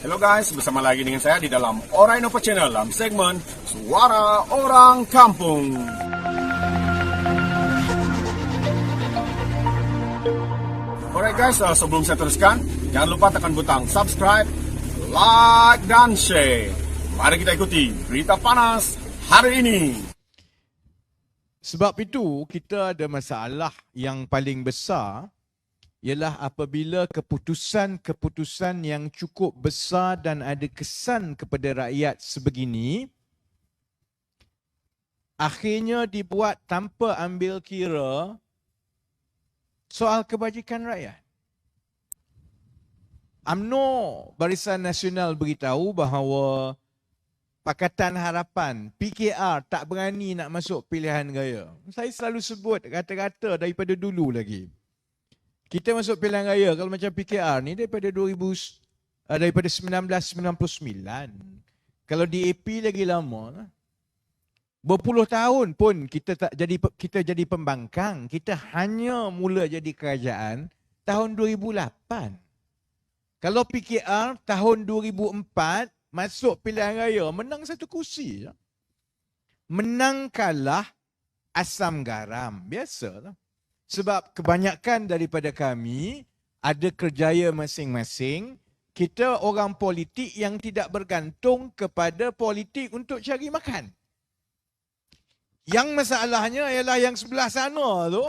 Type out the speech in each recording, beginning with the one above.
Hello guys, bersama lagi dengan saya di dalam Orainova Channel dalam segmen Suara Orang Kampung. Alright guys, sebelum saya teruskan, jangan lupa tekan butang subscribe, like, dan share. Mari kita ikuti berita panas hari ini. Sebab itu kita ada masalah yang paling besar ialah apabila keputusan-keputusan yang cukup besar dan ada kesan kepada rakyat sebegini akhirnya dibuat tanpa ambil kira soal kebajikan rakyat. UMNO Barisan Nasional beritahu bahawa Pakatan Harapan, PKR tak berani nak masuk pilihan raya. Saya selalu sebut kata-kata daripada dulu lagi. Kita masuk pilihan raya kalau macam PKR ni daripada 1999. Kalau DAP lagi lama. Berpuluh tahun pun kita jadi pembangkang. Kita hanya mula jadi kerajaan tahun 2008. Kalau PKR tahun 2004 masuk pilihan raya, menang satu kursi. Menang kalah asam garam. Biasalah. Sebab kebanyakan daripada kami ada kerjaya masing-masing. Kita orang politik yang tidak bergantung kepada politik untuk cari makan. Yang masalahnya ialah yang sebelah sana tu.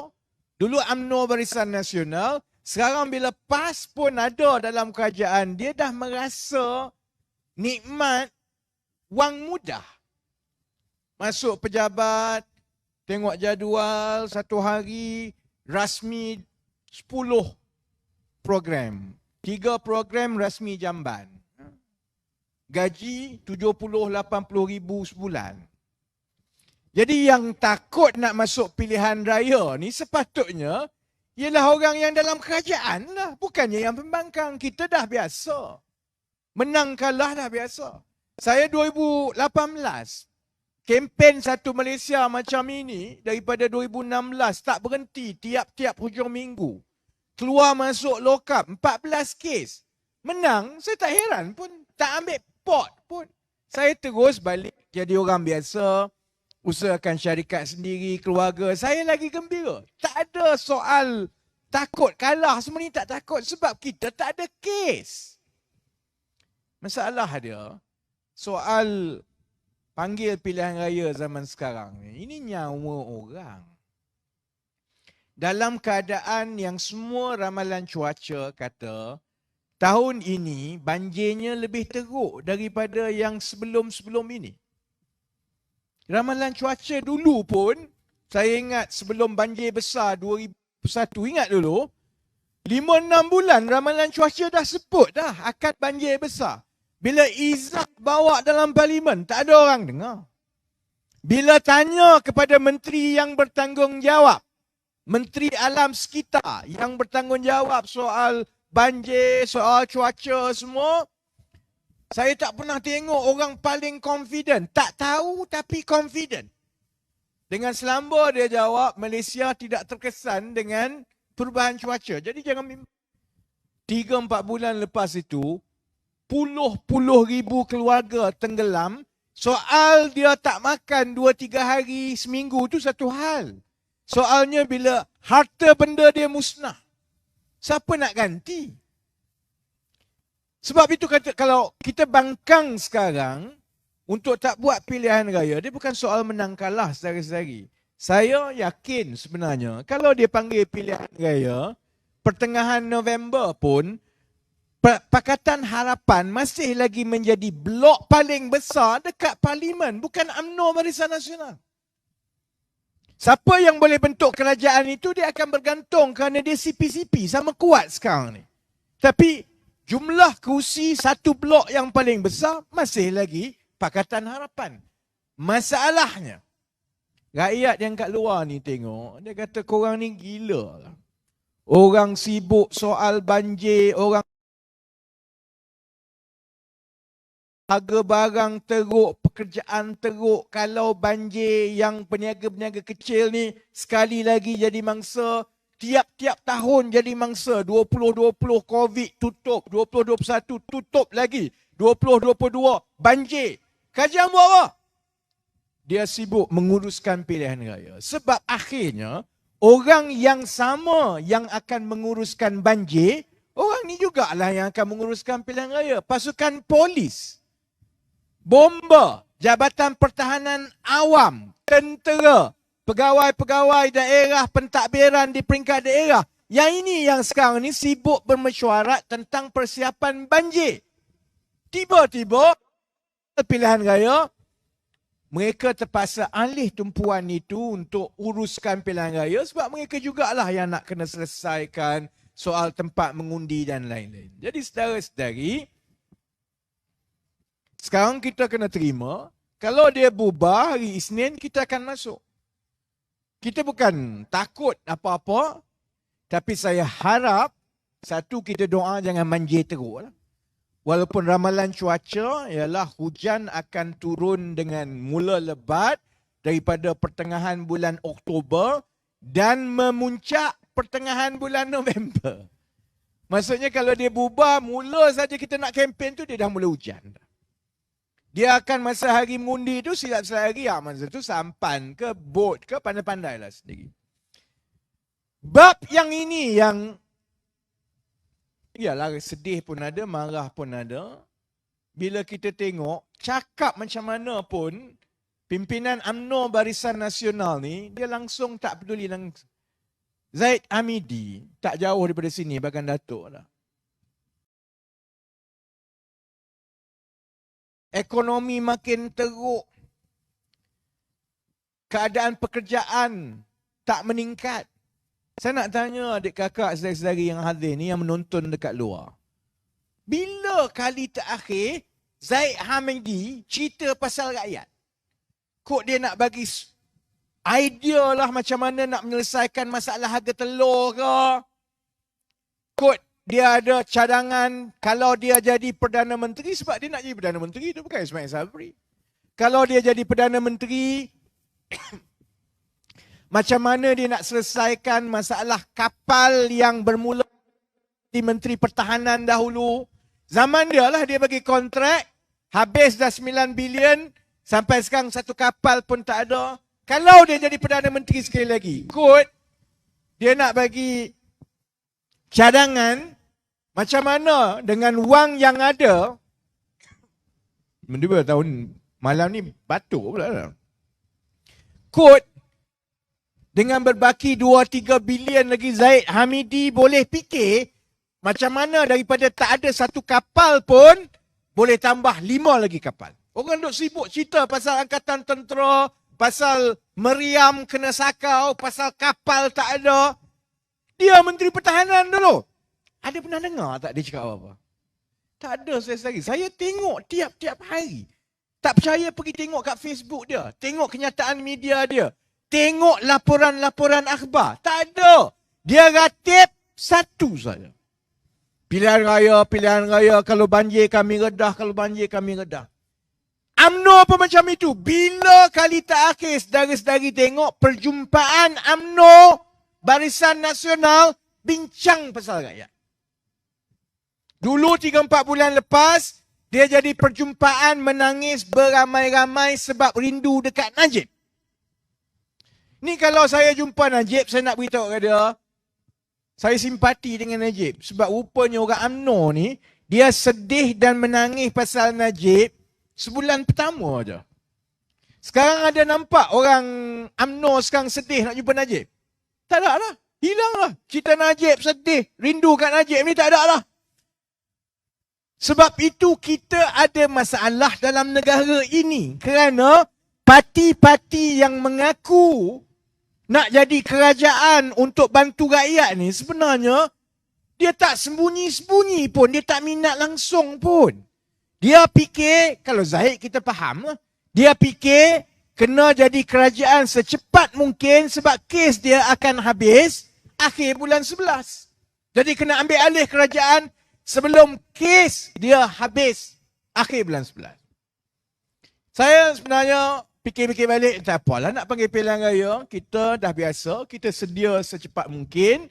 Dulu UMNO Barisan Nasional. Sekarang bila PAS pun ada dalam kerajaan, dia dah merasa nikmat wang mudah. Masuk pejabat, tengok jadual satu hari, rasmi 10 program. 3 program rasmi jamban. Gaji 70-80 ribu sebulan. Jadi yang takut nak masuk pilihan raya ni sepatutnya ialah orang yang dalam kerajaan lah. Bukannya yang pembangkang. Kita dah biasa. Menang kalah dah biasa. Saya 2018 kempen Satu Malaysia macam ini daripada 2016 tak berhenti tiap-tiap hujung minggu. Keluar masuk lokap 14 kes. Menang, saya tak heran pun. Tak ambil pot pun. Saya terus balik jadi orang biasa. Usahakan syarikat sendiri, keluarga. Saya lagi gembira. Tak ada soal takut kalah. Semua ni tak takut sebab kita tak ada kes. Masalah dia, soal panggil pilihan raya zaman sekarang ni, ini nyawa orang. Dalam keadaan yang semua ramalan cuaca kata, tahun ini banjirnya lebih teruk daripada yang sebelum-sebelum ini. Ramalan cuaca dulu pun, saya ingat sebelum banjir besar 2001, ingat dulu, 5-6 bulan ramalan cuaca dah sebut dah akad banjir besar. Bila Izzat bawa dalam parlimen, tak ada orang dengar. Bila tanya kepada menteri yang bertanggungjawab, Menteri Alam Sekitar yang bertanggungjawab soal banjir, soal cuaca semua, saya tak pernah tengok orang paling confident. Tak tahu tapi confident. Dengan selamba dia jawab, Malaysia tidak terkesan dengan perubahan cuaca. Jadi jangan 3-4 bulan lepas itu, puluh ribu keluarga tenggelam. Soal dia tak makan 2-3 hari seminggu tu satu hal. Soalnya bila harta benda dia musnah. Siapa nak ganti? Sebab itu kata, kalau kita bangkang sekarang untuk tak buat pilihan raya, dia bukan soal menang kalah sedari-sedari. Saya yakin sebenarnya kalau dia panggil pilihan raya, pertengahan November pun, Pakatan Harapan masih lagi menjadi blok paling besar dekat parlimen. Bukan UMNO Barisan Nasional. Siapa yang boleh bentuk kerajaan itu, dia akan bergantung kerana dia CP-CP sama kuat sekarang ni. Tapi jumlah kerusi satu blok yang paling besar masih lagi Pakatan Harapan. Masalahnya, rakyat yang kat luar ni tengok, dia kata korang ni gila lah. Orang sibuk soal banjir, orang harga barang teruk, pekerjaan teruk. Kalau banjir yang peniaga-peniaga kecil ni sekali lagi jadi mangsa, tiap-tiap tahun jadi mangsa. 2020 COVID tutup, 2021 tutup lagi. 2022 banjir. Kerajaan buat apa? Dia sibuk menguruskan pilihan raya. Sebab akhirnya, orang yang sama yang akan menguruskan banjir, orang ni jugalah yang akan menguruskan pilihan raya. Pasukan polis, bomba, Jabatan Pertahanan Awam, tentera, pegawai-pegawai daerah pentadbiran di peringkat daerah. Yang ini yang sekarang ni sibuk bermesyuarat tentang persiapan banjir. Tiba-tiba, pilihan raya, mereka terpaksa alih tumpuan itu untuk uruskan pilihan raya sebab mereka jugalah yang nak kena selesaikan soal tempat mengundi dan lain-lain. Jadi saudara-saudari, sekarang kita kena terima, kalau dia bubar hari Isnin, kita akan masuk. Kita bukan takut apa-apa, tapi saya harap, satu, kita doa jangan banjir teruk lah. Walaupun ramalan cuaca ialah hujan akan turun dengan mula lebat daripada pertengahan bulan Oktober dan memuncak pertengahan bulan November. Maksudnya kalau dia bubar, mula saja kita nak kempen tu dia dah mula hujan. Dia akan masa hari mengundi tu silap-silap hari, masa tu sampan ke bot ke pandai-pandai lah sendiri. Bab yang ini yang yalah, sedih pun ada, marah pun ada. Bila kita tengok, cakap macam mana pun, pimpinan UMNO Barisan Nasional ni, dia langsung tak peduli. Zaid Hamidi, tak jauh daripada sini, bahkan Datuk lah. Ekonomi makin teruk. Keadaan pekerjaan tak meningkat. Saya nak tanya adik kakak saudara-saudari yang hadir ni, yang menonton dekat luar. Bila kali terakhir Zaid Hamidi cerita pasal rakyat? Kok dia nak bagi idea lah macam mana nak menyelesaikan masalah harga telur ke? Kok dia ada cadangan kalau dia jadi Perdana Menteri, sebab dia nak jadi Perdana Menteri tu bukan Ismail Sabri. Kalau dia jadi Perdana Menteri, macam mana dia nak selesaikan masalah kapal yang bermula di Menteri Pertahanan dahulu. Zaman dia lah dia bagi kontrak, habis dah 9 bilion, sampai sekarang satu kapal pun tak ada. Kalau dia jadi Perdana Menteri sekali lagi, kot dia nak bagi cadangan, macam mana dengan wang yang ada. Mendua tahun malam ni batuk pula lah. Kot dengan berbaki 2-3 bilion lagi, Zaid Hamidi boleh fikir macam mana daripada tak ada satu kapal pun boleh tambah 5 lagi kapal. Orang duk sibuk cerita pasal angkatan tentera, pasal meriam kena sakau, pasal kapal tak ada. Dia Menteri Pertahanan dulu. Ada pernah dengar tak dia cakap apa-apa? Tak ada saya. Saya tengok tiap-tiap hari. Tak percaya pergi tengok kat Facebook dia. Tengok kenyataan media dia. Tengok laporan-laporan akhbar. Tak ada. Dia ratib satu saja. Pilihan raya. Kalau banjir kami redah, UMNO pun macam itu. Bila kali terakhir saudara-saudari tengok perjumpaan UMNO Barisan Nasional bincang pasal rakyat? Dulu 3-4 bulan lepas, dia jadi perjumpaan menangis beramai-ramai sebab rindu dekat Najib. Ni kalau saya jumpa Najib, saya nak beritahu kepada dia, saya simpati dengan Najib. Sebab rupanya orang UMNO ni, dia sedih dan menangis pasal Najib sebulan pertama aja. Sekarang ada nampak orang UMNO sekarang sedih nak jumpa Najib? Tak ada lah. Hilang lah. Cerita Najib sedih, rindu kat Najib ni tak ada lah. Sebab itu kita ada masalah dalam negara ini. Kerana parti-parti yang mengaku nak jadi kerajaan untuk bantu rakyat ni, sebenarnya dia tak sembunyi-sembunyi pun. Dia tak minat langsung pun. Dia fikir, kalau Zahid kita faham lah. Dia fikir kena jadi kerajaan secepat mungkin sebab kes dia akan habis akhir bulan 11. Jadi kena ambil alih kerajaan sebelum kes dia habis akhir bulan 11. Saya sebenarnya fikir-fikir balik, tak apalah nak panggil pilihan raya. Kita dah biasa, kita sedia secepat mungkin.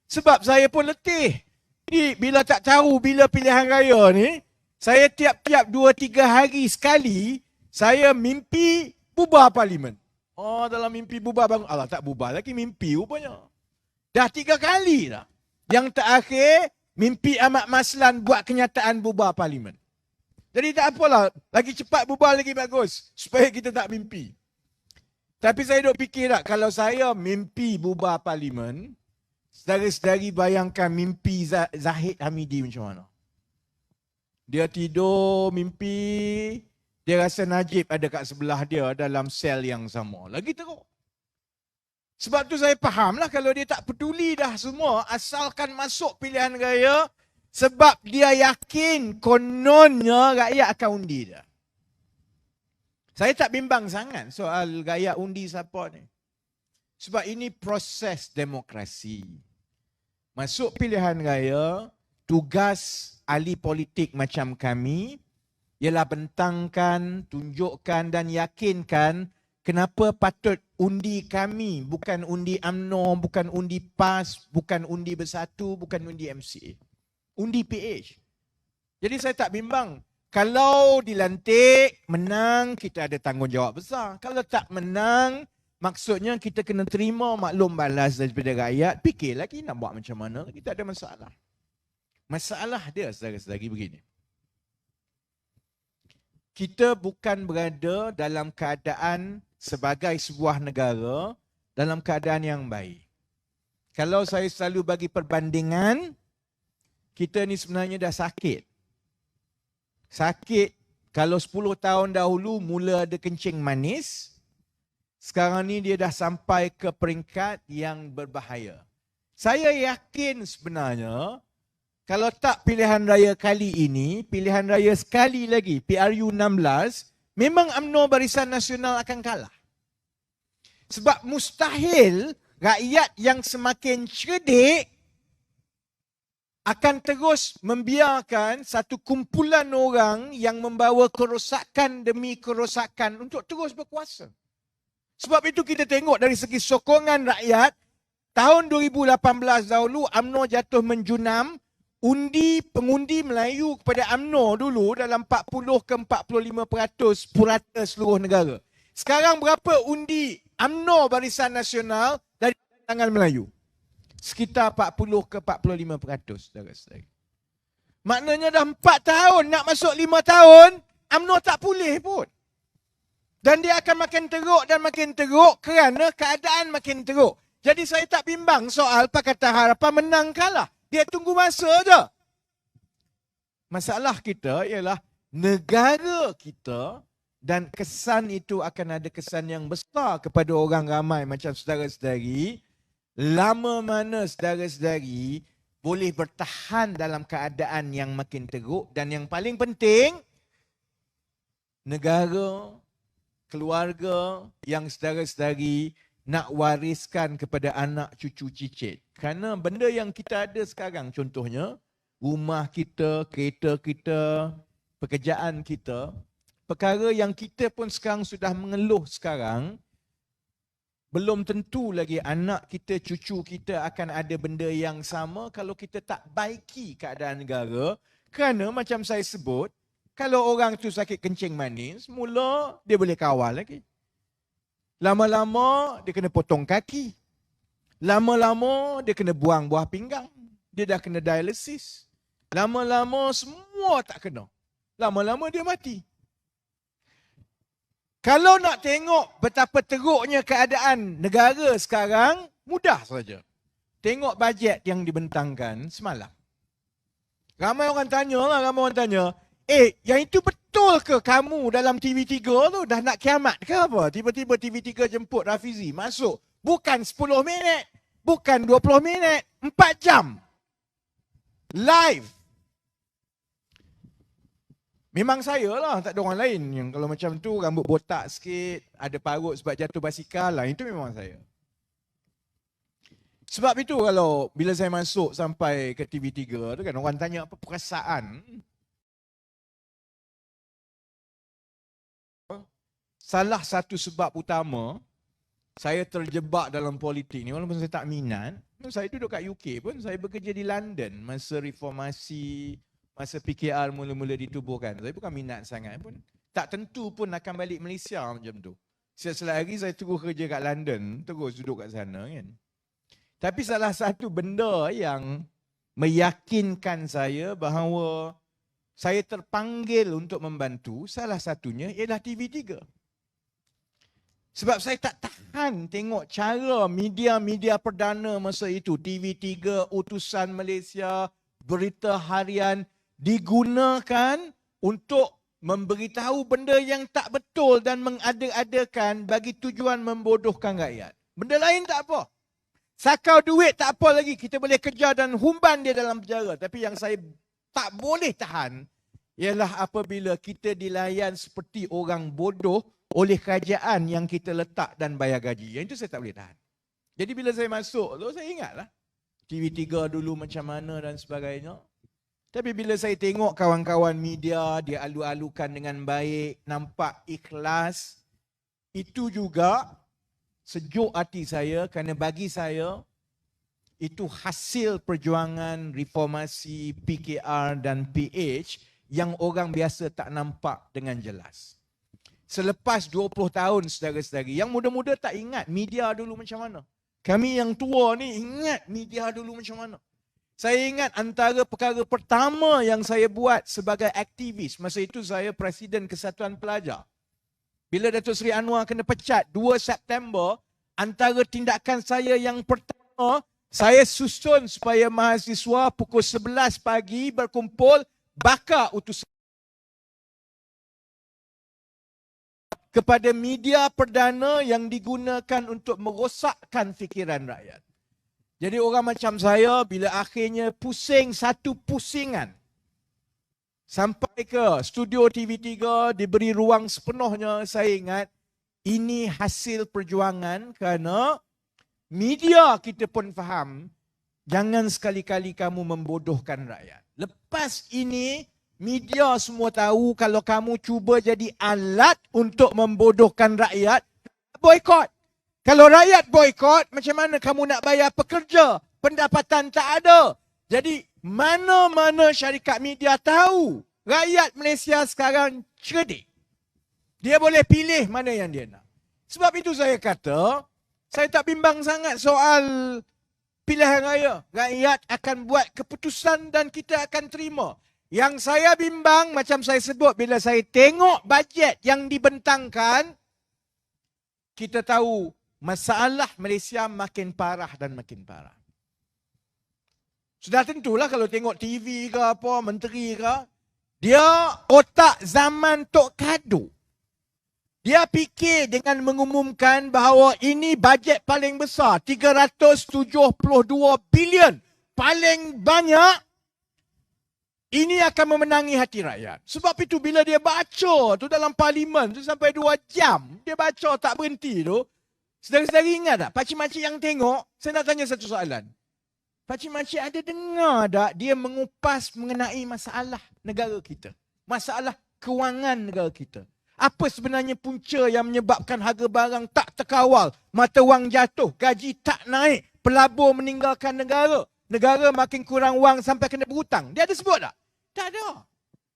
Sebab saya pun letih. Jadi bila tak tahu bila pilihan raya ni, Saya tiap-tiap 2-3 hari sekali, saya mimpi bubar parlimen. Oh, dalam mimpi bubar bangun. Alah, tak bubar lagi, mimpi rupanya. Dah 3 kali dah. Yang terakhir, mimpi Ahmad Maslan buat kenyataan bubar parlimen. Jadi tak apalah, lagi cepat bubar lagi bagus. Supaya kita tak mimpi. Tapi saya duk fikir tak, kalau saya mimpi bubar parlimen, saudara-saudari bayangkan mimpi Zahid Hamidi macam mana. Dia tidur, mimpi, dia rasa Najib ada kat sebelah dia dalam sel yang sama. Lagi teruk. Sebab tu saya fahamlah kalau dia tak peduli dah semua, asalkan masuk pilihan raya, sebab dia yakin kononnya rakyat akan undi dia. Saya tak bimbang sangat soal rakyat undi siapa ni. Sebab ini proses demokrasi. Masuk pilihan raya, tugas ahli politik macam kami ialah bentangkan, tunjukkan dan yakinkan kenapa patut undi kami, bukan undi UMNO, bukan undi PAS, bukan undi Bersatu, bukan undi MCA. Undi PH. Jadi saya tak bimbang. Kalau dilantik, menang, kita ada tanggungjawab besar. Kalau tak menang, maksudnya kita kena terima maklum balas daripada rakyat. Fikir lagi nak buat macam mana, kita ada masalah. Masalah dia saudara-saudari begini. Kita bukan berada dalam keadaan sebagai sebuah negara dalam keadaan yang baik. Kalau saya selalu bagi perbandingan, kita ni sebenarnya dah sakit. Sakit kalau 10 tahun dahulu mula ada kencing manis, sekarang ni dia dah sampai ke peringkat yang berbahaya. Saya yakin sebenarnya kalau tak pilihan raya kali ini, pilihan raya sekali lagi, PRU 16, memang UMNO Barisan Nasional akan kalah. Sebab mustahil rakyat yang semakin cerdik akan terus membiarkan satu kumpulan orang yang membawa kerosakan demi kerosakan untuk terus berkuasa. Sebab itu kita tengok dari segi sokongan rakyat, tahun 2018 dahulu UMNO jatuh menjunam, pengundi Melayu kepada UMNO dulu dalam 40 ke 45% purata seluruh negara. Sekarang berapa undi UMNO Barisan Nasional dari tangan Melayu? Sekitar 40 ke 45%, saudara-saudari. Maknanya dah 4 tahun, nak masuk 5 tahun, UMNO tak pulih pun. Dan dia akan makin teruk kerana keadaan makin teruk. Jadi saya tak bimbang soal Pakatan Harapan menang kalah. Dia tunggu masa je. Masalah kita ialah negara kita dan kesan itu akan ada kesan yang besar kepada orang ramai macam saudara-saudari. Lama mana saudara-saudari boleh bertahan dalam keadaan yang makin teruk dan yang paling penting, negara, keluarga yang saudara-saudari nak wariskan kepada anak cucu cicit. Kerana benda yang kita ada sekarang, contohnya rumah kita, kereta kita, pekerjaan kita, perkara yang kita pun sekarang sudah mengeluh sekarang, belum tentu lagi anak kita, cucu kita akan ada benda yang sama kalau kita tak baiki keadaan negara. Kerana macam saya sebut, kalau orang tu sakit kencing manis, mula dia boleh kawal lagi. Lama-lama dia kena potong kaki. Lama-lama dia kena buang buah pinggang. Dia dah kena dialisis. Lama-lama semua tak kena. Lama-lama dia mati. Kalau nak tengok betapa teruknya keadaan negara sekarang, mudah saja. Tengok bajet yang dibentangkan semalam. Ramai orang tanya, yang itu betul ke kamu dalam TV3 tu dah nak kiamat ke apa? Tiba-tiba TV3 jemput Rafizi masuk. Bukan 10 minit, bukan 20 minit, 4 jam. Live. Memang saya lah, tak ada orang lain yang kalau macam tu rambut botak sikit, ada parut sebab jatuh basikal lah, itu memang saya. Sebab itu kalau bila saya masuk sampai ke TV3 tu kan orang tanya apa perasaan. Salah satu sebab utama saya terjebak dalam politik ni walaupun saya tak minat. Saya duduk kat UK pun, saya bekerja di London masa reformasi masa PKR mula-mula ditubuhkan. Saya bukan minat sangat pun. Tak tentu pun akan balik Malaysia macam tu. Selagi saya terus kerja kat London, terus duduk kat sana kan. Tapi salah satu benda yang meyakinkan saya bahawa saya terpanggil untuk membantu, salah satunya ialah TV3. Sebab saya tak tahan tengok cara media-media perdana masa itu, TV3, Utusan Malaysia, Berita Harian, digunakan untuk memberitahu benda yang tak betul dan mengada-adakan bagi tujuan membodohkan rakyat. Benda lain tak apa. Sakau duit tak apa lagi. Kita boleh kejar dan humban dia dalam penjara. Tapi yang saya tak boleh tahan ialah apabila kita dilayan seperti orang bodoh oleh kerajaan yang kita letak dan bayar gaji. Yang itu saya tak boleh tahan. Jadi bila saya masuk tu, saya ingatlah TV3 dulu macam mana dan sebagainya. Tapi bila saya tengok kawan-kawan media, dia alu-alukan dengan baik, nampak ikhlas, itu juga sejuk hati saya kerana bagi saya, itu hasil perjuangan reformasi PKR dan PH yang orang biasa tak nampak dengan jelas. Selepas 20 tahun saudara-saudari, yang muda-muda tak ingat media dulu macam mana. Kami yang tua ni ingat media dulu macam mana. Saya ingat antara perkara pertama yang saya buat sebagai aktivis, masa itu saya Presiden Kesatuan Pelajar. Bila Datuk Seri Anwar kena pecat 2 September, antara tindakan saya yang pertama, saya susun supaya mahasiswa pukul 11 pagi berkumpul bakar utusan kepada media perdana yang digunakan untuk merosakkan fikiran rakyat. Jadi orang macam saya bila akhirnya pusing satu pusingan sampai ke studio TV3 diberi ruang sepenuhnya, saya ingat ini hasil perjuangan kerana media kita pun faham jangan sekali-kali kamu membodohkan rakyat. Lepas ini media semua tahu kalau kamu cuba jadi alat untuk membodohkan rakyat, boykot. Kalau rakyat boykot, macam mana kamu nak bayar pekerja? Pendapatan tak ada. Jadi, mana-mana syarikat media tahu rakyat Malaysia sekarang cerdik. Dia boleh pilih mana yang dia nak. Sebab itu saya kata, saya tak bimbang sangat soal pilihan raya. Rakyat akan buat keputusan dan kita akan terima. Yang saya bimbang, macam saya sebut, bila saya tengok bajet yang dibentangkan, kita tahu masalah Malaysia makin parah dan makin parah. Sudah tentulah kalau tengok TV ke apa, menteri ke, dia otak zaman Tok Kadu. Dia fikir dengan mengumumkan bahawa ini bajet paling besar, 372 bilion. Paling banyak, ini akan memenangi hati rakyat. Sebab itu bila dia baca tu dalam parlimen tu sampai 2 jam, dia baca tak berhenti tu. Saudara-saudara ingat tak? Pakcik-makcik yang tengok, saya nak tanya satu soalan. Pakcik-makcik ada dengar tak dia mengupas mengenai masalah negara kita? Masalah kewangan negara kita. Apa sebenarnya punca yang menyebabkan harga barang tak terkawal, mata wang jatuh, gaji tak naik, pelabur meninggalkan negara, negara makin kurang wang sampai kena berhutang. Dia ada sebut tak? Tak ada.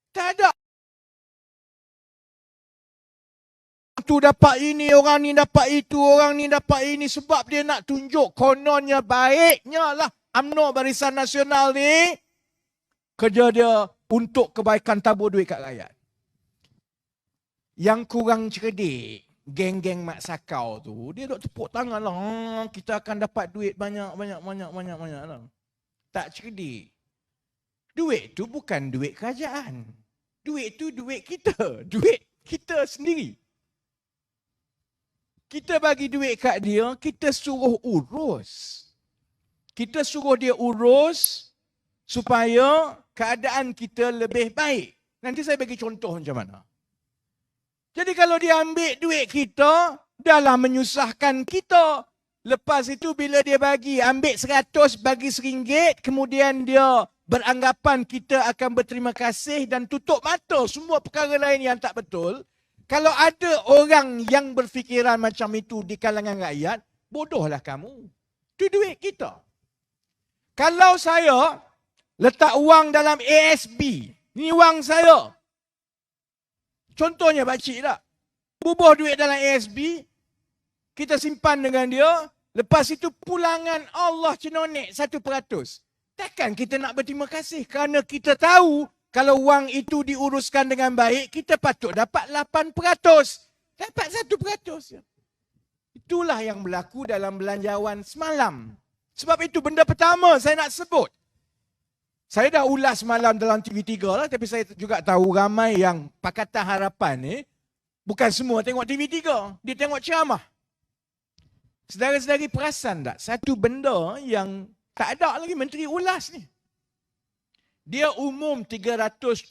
Tak ada. Tu dapat ini, orang ni dapat itu, orang ni dapat ini sebab dia nak tunjuk kononnya baiknya lah UMNO Barisan Nasional ni kerja dia untuk kebaikan tabur duit kat rakyat. Yang kurang cerdik, geng-geng Mak Sakau tu, dia duk tepuk tangan lah, kita akan dapat duit banyak lah. Tak cerdik. Duit tu bukan duit kerajaan. Duit tu duit kita. Duit kita sendiri. Kita bagi duit kat dia, kita suruh urus. Kita suruh dia urus supaya keadaan kita lebih baik. Nanti saya bagi contoh macam mana. Jadi kalau dia ambil duit kita, dah menyusahkan kita. Lepas itu bila dia bagi, ambil 100, bagi RM1, kemudian dia beranggapan kita akan berterima kasih dan tutup mata semua perkara lain yang tak betul. Kalau ada orang yang berfikiran macam itu di kalangan rakyat, bodohlah kamu. Itu duit kita. Kalau saya letak wang dalam ASB. Ni wang saya. Contohnya pakcik tak? Bubuh duit dalam ASB, kita simpan dengan dia, lepas itu pulangan Allah cenonek 1%. Takkan kita nak berterima kasih kerana kita tahu kalau wang itu diuruskan dengan baik, kita patut dapat 8%. Dapat 1%. Itulah yang berlaku dalam belanjawan semalam. Sebab itu benda pertama saya nak sebut. Saya dah ulas semalam dalam TV3 lah, tapi saya juga tahu ramai yang Pakatan Harapan ni, bukan semua tengok TV3, dia tengok ceramah. Saudara-saudari perasan tak? Satu benda yang tak ada lagi Menteri ulas ni. Dia umum 372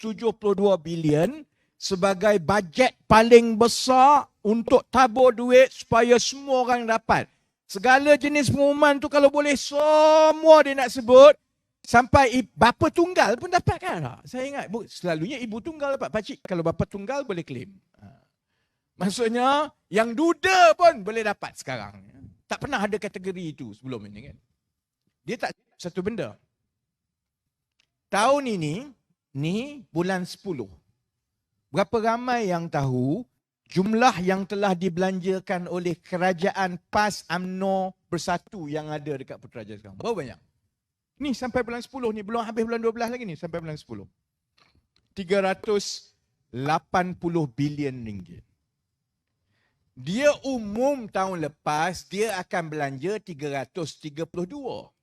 bilion sebagai bajet paling besar untuk tabur duit supaya semua orang dapat. Segala jenis pengumuman tu kalau boleh semua dia nak sebut, sampai bapa tunggal pun dapat kan? Saya ingat selalunya ibu tunggal dapat. Pakcik kalau bapa tunggal boleh claim. Maksudnya yang duda pun boleh dapat sekarang. Tak pernah ada kategori itu sebelum ini kan. Dia tak satu benda. Tahun ini, ni bulan 10. Berapa ramai yang tahu jumlah yang telah dibelanjakan oleh kerajaan PAS UMNO Bersatu yang ada dekat Putrajaya sekarang? Berapa banyak? Ni sampai bulan 10 ni, belum habis bulan 12 lagi ni, sampai bulan 10. 380 bilion ringgit. Dia umum tahun lepas, dia akan belanja 332.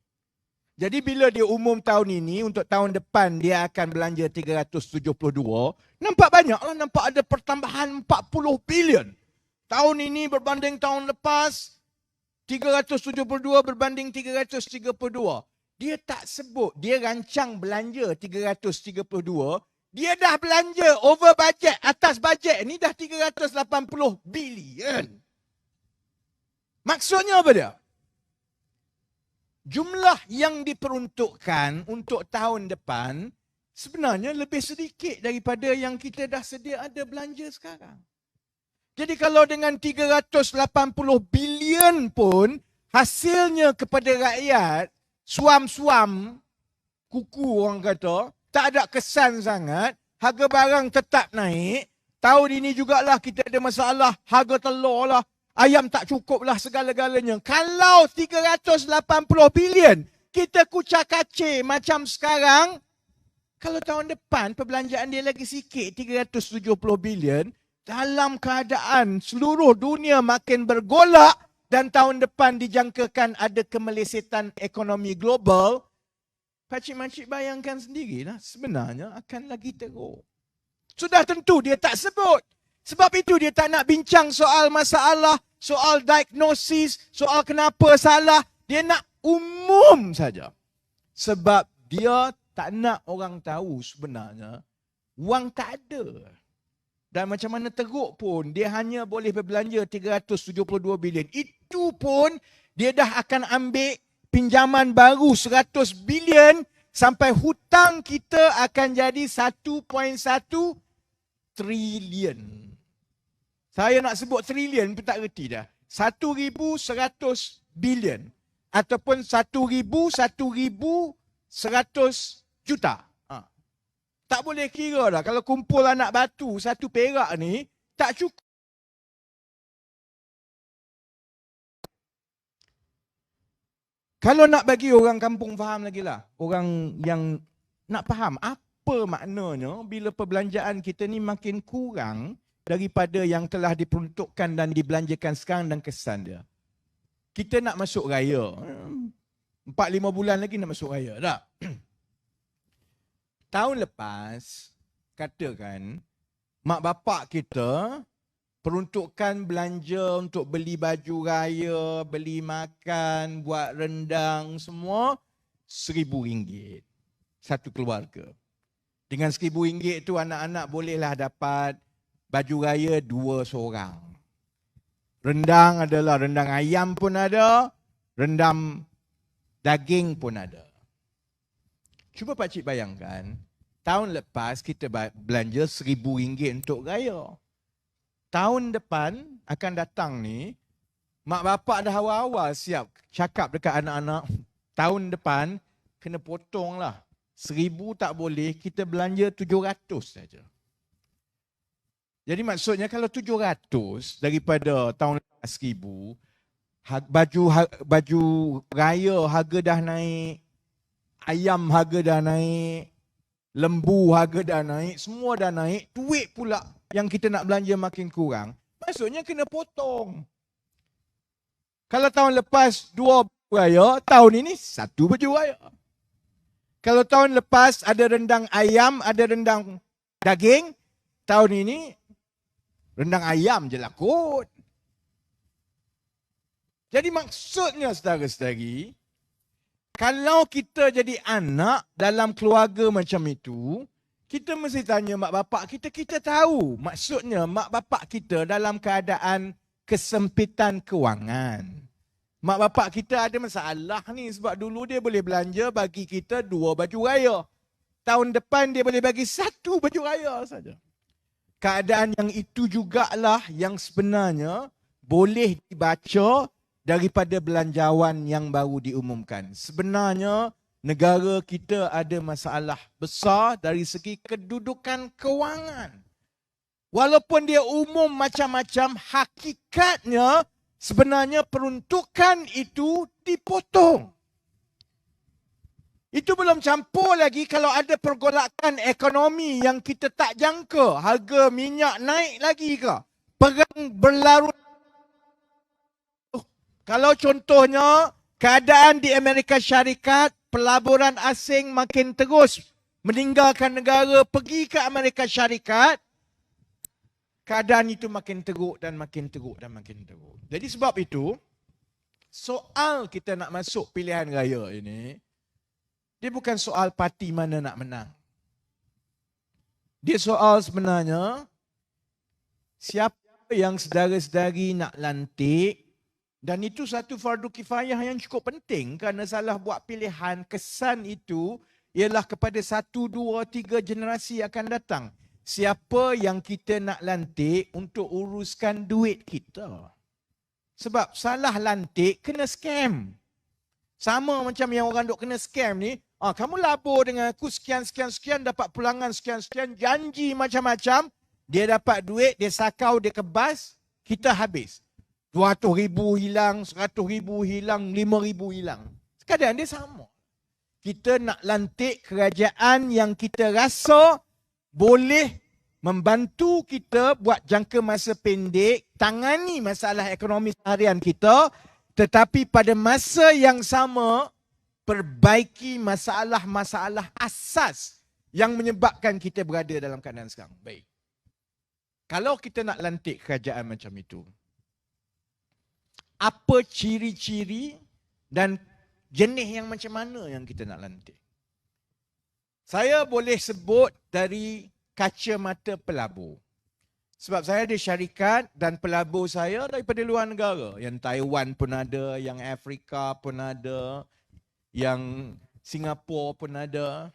Jadi bila dia umum tahun ini, untuk tahun depan dia akan belanja 372, nampak banyak lah, nampak ada pertambahan 40 bilion. Tahun ini berbanding tahun lepas, 372 berbanding 332. Dia tak sebut, dia rancang belanja 332, dia dah belanja over budget, atas budget ni dah 380 bilion. Maksudnya apa dia? Jumlah yang diperuntukkan untuk tahun depan sebenarnya lebih sedikit daripada yang kita dah sedia ada belanja sekarang. Jadi kalau dengan 380 bilion pun hasilnya kepada rakyat suam-suam, kuku orang kata, tak ada kesan sangat, harga barang tetap naik. Tahun ini jugalah kita ada masalah, harga telur lah, ayam tak cukup lah segala-galanya. Kalau 380 bilion, kita kucak-kacir macam sekarang, kalau tahun depan perbelanjaan dia lagi sikit, 370 bilion, dalam keadaan seluruh dunia makin bergolak, dan tahun depan dijangkakan ada kemelesetan ekonomi global, pakcik-makcik bayangkan sendirilah, sebenarnya akan lagi teruk. Sudah tentu dia tak sebut. Sebab itu dia tak nak bincang soal masalah, soal diagnosis, soal kenapa salah. Dia nak umum saja. Sebab dia tak nak orang tahu sebenarnya wang tak ada. Dan macam mana teruk pun, dia hanya boleh berbelanja 372 bilion. Itu pun, dia dah akan ambil pinjaman baru 100 bilion sampai hutang kita akan jadi 1.1 trilion. Saya nak sebut trilion pun tak reti dah. 1,100 bilion. Ataupun 1,100 juta. Tak boleh kira dah. Kalau kumpul anak batu, 1 perak ni, tak cukup. Kalau nak bagi orang kampung faham lagi lah. Orang yang nak faham apa maknanya bila perbelanjaan kita ni makin kurang daripada yang telah diperuntukkan dan dibelanjakan sekarang dan kesan dia. Kita nak masuk raya. 4-5 bulan lagi nak masuk raya. Tak? Tahun lepas, katakan, mak bapak kita peruntukkan belanja untuk beli baju raya, beli makan, buat rendang, semua RM1,000. Satu keluarga. Dengan RM1,000 tu anak-anak bolehlah dapat baju raya 2 seorang. Rendang adalah rendang ayam pun ada, rendang daging pun ada. Cuba pakcik bayangkan, tahun lepas kita belanja RM1,000 untuk raya. Tahun depan akan datang ni, mak bapak dah awal-awal siap cakap dekat anak-anak, tahun depan kena potong lah 1,000 tak boleh, kita belanja 700 saja. Jadi maksudnya kalau 700 daripada tahun lepas 1,000, baju raya harga dah naik, ayam harga dah naik, lembu harga dah naik, semua dah naik, duit pula yang kita nak belanja makin kurang. Maksudnya kena potong. Kalau tahun lepas 2 baju raya, tahun ini 1 baju raya. Kalau tahun lepas ada rendang ayam, ada rendang daging, tahun ini rendang ayam je lah kot. Jadi maksudnya saudara-saudari, kalau kita jadi anak dalam keluarga macam itu, kita mesti tanya mak bapak kita, kita tahu maksudnya mak bapak kita dalam keadaan kesempitan kewangan. Mak bapak kita ada masalah ni sebab dulu dia boleh belanja bagi kita 2 baju raya. Tahun depan dia boleh bagi 1 baju raya saja. Keadaan yang itu jugalah yang sebenarnya boleh dibaca daripada belanjawan yang baru diumumkan. Sebenarnya negara kita ada masalah besar dari segi kedudukan kewangan. Walaupun dia umum macam-macam, hakikatnya sebenarnya peruntukan itu dipotong. Itu belum campur lagi kalau ada pergolakan ekonomi yang kita tak jangka. Harga minyak naik lagi ke? Perang berlarut. Kalau contohnya keadaan di Amerika Syarikat, pelaburan asing makin terus meninggalkan negara pergi ke Amerika Syarikat, keadaan itu makin teruk dan makin teruk dan makin teruk. Jadi sebab itu, soal kita nak masuk pilihan raya ini, dia bukan soal parti mana nak menang. Dia soal sebenarnya, siapa yang saudara-saudari nak lantik, dan itu satu fardu kifayah yang cukup penting kerana salah buat pilihan, kesan itu ialah kepada 1, 2, 3 generasi akan datang. Siapa yang kita nak lantik untuk uruskan duit kita. Sebab salah lantik kena scam. Sama macam yang orang duk kena scam ni, kamu labur dengan aku sekian, dapat pulangan sekian, janji macam-macam, dia dapat duit, dia sakau, dia kebas, kita habis. 200,000 hilang, 100,000 hilang, 5,000 hilang. Keadaan dia sama. Kita nak lantik kerajaan yang kita rasa boleh membantu kita buat jangka masa pendek, tangani masalah ekonomi harian kita, tetapi pada masa yang sama, perbaiki masalah-masalah asas yang menyebabkan kita berada dalam keadaan sekarang. Baik. Kalau kita nak lantik kerajaan macam itu, apa ciri-ciri dan jenis yang macam mana yang kita nak lantik? Saya boleh sebut dari kacamata pelabur. Sebab saya ada syarikat dan pelabur saya daripada luar negara. Yang Taiwan pun ada, yang Afrika pun ada, yang Singapura pun ada.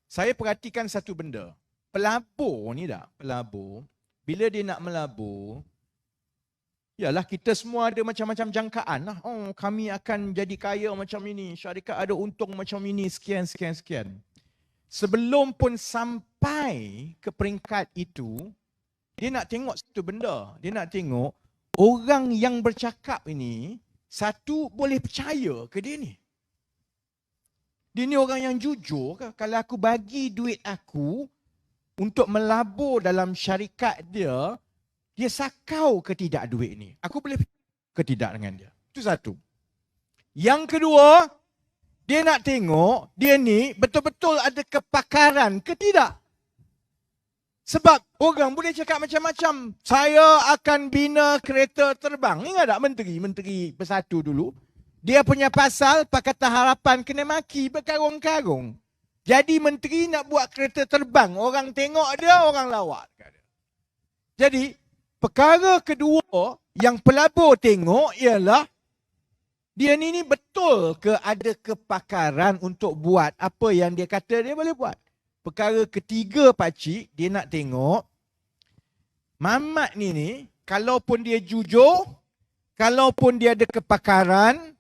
Saya perhatikan satu benda. Pelabur ni tak? Pelabur, bila dia nak melabur, yalah, kita semua ada macam-macam jangkaan lah. Oh, kami akan jadi kaya macam ini. Syarikat ada untung macam ini. Sekian. Sebelum pun sampai ke peringkat itu, dia nak tengok satu benda. Dia nak tengok orang yang bercakap ini, satu, boleh percaya ke dia ni? Dia ni orang yang jujur ke? Kalau aku bagi duit aku untuk melabur dalam syarikat dia, dia sakau ke tidak duit ni? Aku boleh ke tidak dengan dia? Itu satu. Yang kedua, dia nak tengok dia ni betul-betul ada kepakaran ke tidak? Sebab orang boleh cakap macam-macam. Saya akan bina kereta terbang. Ingat tak menteri bersatu dulu? Dia punya pasal Pakatan Harapan kena maki berkarung-karung. Jadi menteri nak buat kereta terbang. Orang tengok dia, orang lawat. Jadi, perkara kedua yang pelabur tengok ialah dia ni betul ke ada kepakaran untuk buat apa yang dia kata dia boleh buat. Perkara ketiga pakcik, dia nak tengok Mamat ni kalaupun dia jujur, kalaupun dia ada kepakaran,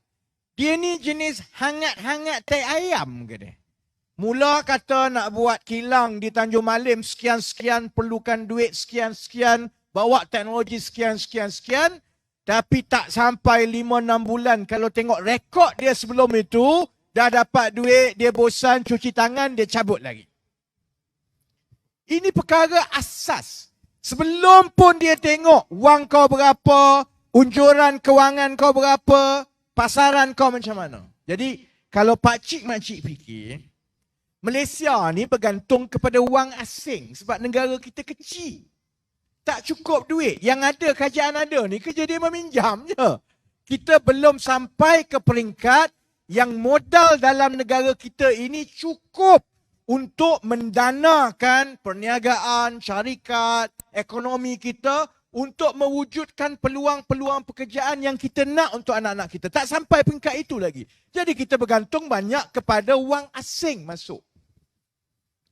dia ni jenis hangat-hangat tai ayam ke dia? Mula kata nak buat kilang di Tanjung Malim sekian-sekian, perlukan duit sekian-sekian, bawa teknologi sekian-sekian, tapi tak sampai 5-6 bulan. Kalau tengok rekod dia sebelum itu, dah dapat duit, dia bosan, cuci tangan, dia cabut lagi. Ini perkara asas. Sebelum pun dia tengok wang kau berapa, unjuran kewangan kau berapa, pasaran kau macam mana. Jadi, kalau pakcik-makcik fikir, Malaysia ni bergantung kepada wang asing sebab negara kita kecil. Tak cukup duit. Yang ada kerajaan ada ni kerja dia meminjam je. Kita belum sampai ke peringkat yang modal dalam negara kita ini cukup untuk mendanakan perniagaan, syarikat, ekonomi kita untuk mewujudkan peluang-peluang pekerjaan yang kita nak untuk anak-anak kita. Tak sampai peringkat itu lagi. Jadi kita bergantung banyak kepada wang asing masuk.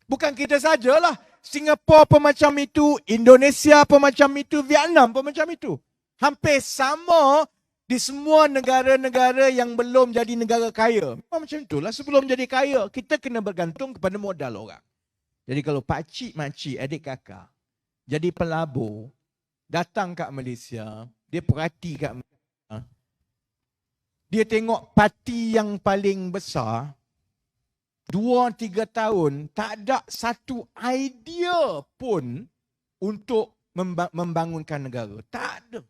Bukan kita sajalah. Singapura pun macam itu, Indonesia pun macam itu, Vietnam pun macam itu. Hampir sama di semua negara-negara yang belum jadi negara kaya. Memang macam itulah, sebelum jadi kaya, kita kena bergantung kepada modal orang. Jadi kalau pakcik, makcik, adik kakak, jadi pelabur, datang kat Malaysia, dia perhati kat Malaysia, dia tengok parti yang paling besar, 2-3 tahun, tak ada satu idea pun untuk membangunkan negara. Tak ada.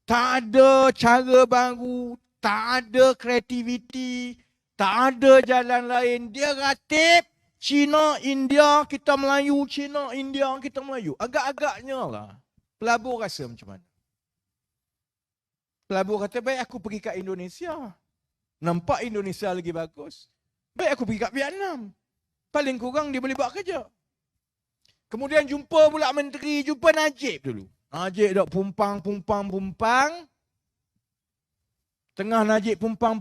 Tak ada cara baru, tak ada kreativiti, tak ada jalan lain. Dia ratip Cina, India, kita Melayu, Cina, India, kita Melayu. Agak-agaknya lah. Pelabur rasa macam mana? Pelabur kata, baik aku pergi kat Indonesia. Nampak Indonesia lagi bagus. Baik aku pergi kat Vietnam. Paling kurang dia boleh buat kerja. Kemudian jumpa pula menteri, jumpa Najib dulu. Najib dok pumpang. Tengah Najib pumpang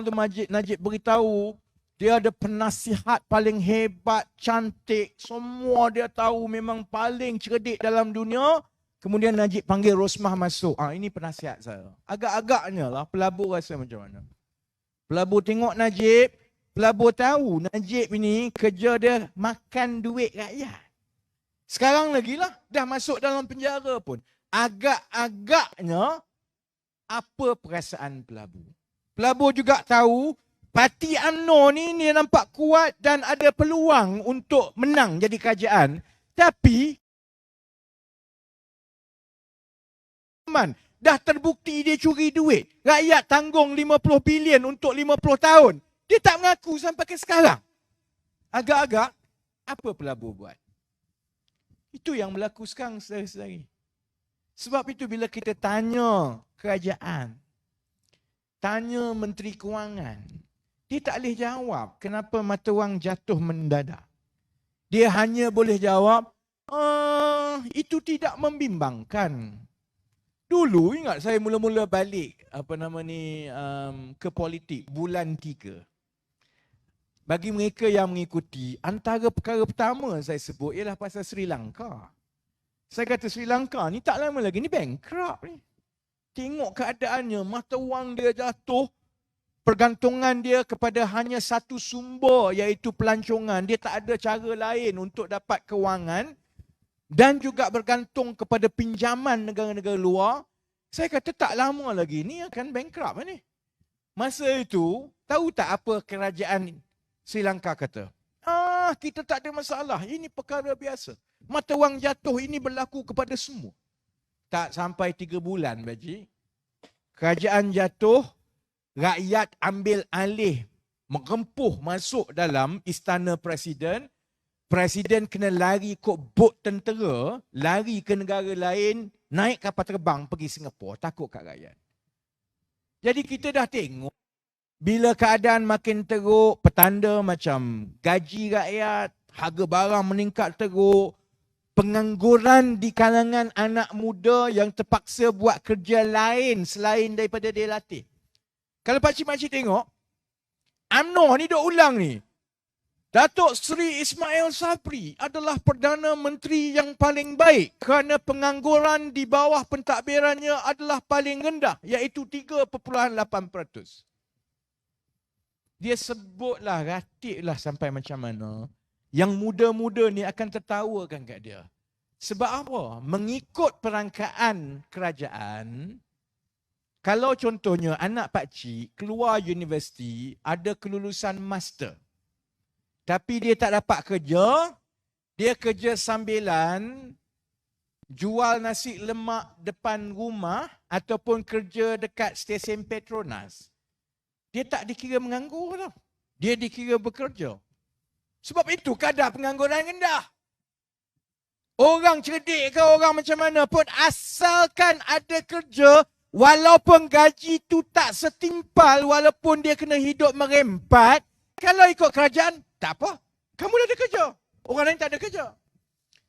tu Najib beritahu dia ada penasihat paling hebat, cantik, semua dia tahu memang paling cerdik dalam dunia. Kemudian Najib panggil Rosmah masuk. Ini penasihat saya. Agak-agaknya lah pelabur rasa macam mana. Pelabur tengok Najib, pelabur tahu Najib ini kerja dia makan duit rakyat. Sekarang lagi lah, dah masuk dalam penjara pun. Agak-agaknya, apa perasaan pelabur? Pelabur juga tahu, parti UMNO ni dia nampak kuat dan ada peluang untuk menang jadi kerajaan. Tapi, dah terbukti dia curi duit. Rakyat tanggung 50 bilion untuk 50 tahun. Dia tak mengaku sampai ke sekarang. Agak-agak, apa pelabur buat? Itu yang berlaku sekarang, saudara-saudari. Sebab itu bila kita tanya kerajaan, tanya Menteri Kewangan, dia tak boleh jawab kenapa mata wang jatuh mendadak. Dia hanya boleh jawab, itu tidak membimbangkan. Dulu ingat saya mula-mula balik ke politik bulan 3. Bagi mereka yang mengikuti, antara perkara pertama saya sebut ialah pasal Sri Lanka. Saya kata Sri Lanka ni tak lama lagi ni bankrupt ni. Tengok keadaannya, mata wang dia jatuh, pergantungan dia kepada hanya satu sumber iaitu pelancongan. Dia tak ada cara lain untuk dapat kewangan dan juga bergantung kepada pinjaman negara-negara luar. Saya kata tak lama lagi ni akan bankrupt ni. Masa itu, tahu tak apa kerajaan Sri Lanka kata? Kita tak ada masalah. Ini perkara biasa. Mata wang jatuh ini berlaku kepada semua. Tak sampai 3 bulan, Baji. Kerajaan jatuh, rakyat ambil alih, merempuh masuk dalam istana presiden. Presiden kena lari ikut bot tentera, lari ke negara lain, naik kapal terbang pergi Singapura, takut kat rakyat. Jadi kita dah tengok, bila keadaan makin teruk, petanda macam gaji rakyat, harga barang meningkat teruk, pengangguran di kalangan anak muda yang terpaksa buat kerja lain selain daripada dia latih. Kalau pakcik-makcik tengok, UMNO ni duk ulang ni. Datuk Seri Ismail Sabri adalah Perdana Menteri yang paling baik kerana pengangguran di bawah pentadbirannya adalah paling rendah iaitu 3.8%. Dia sebutlah, ratiklah sampai macam mana. Yang muda-muda ni akan tertawakan kat dia. Sebab apa? Mengikut perangkaan kerajaan, kalau contohnya anak pakcik keluar universiti, ada kelulusan master. Tapi dia tak dapat kerja, dia kerja sambilan, jual nasi lemak depan rumah ataupun kerja dekat stesen Petronas. Dia tak dikira menganggur tau. Dia dikira bekerja. Sebab itu kadar pengangguran rendah. Orang cerdik ke orang macam mana pun, asalkan ada kerja, walaupun gaji tu tak setimpal, walaupun dia kena hidup merempat, kalau ikut kerajaan, tak apa. Kamu dah ada kerja. Orang lain tak ada kerja.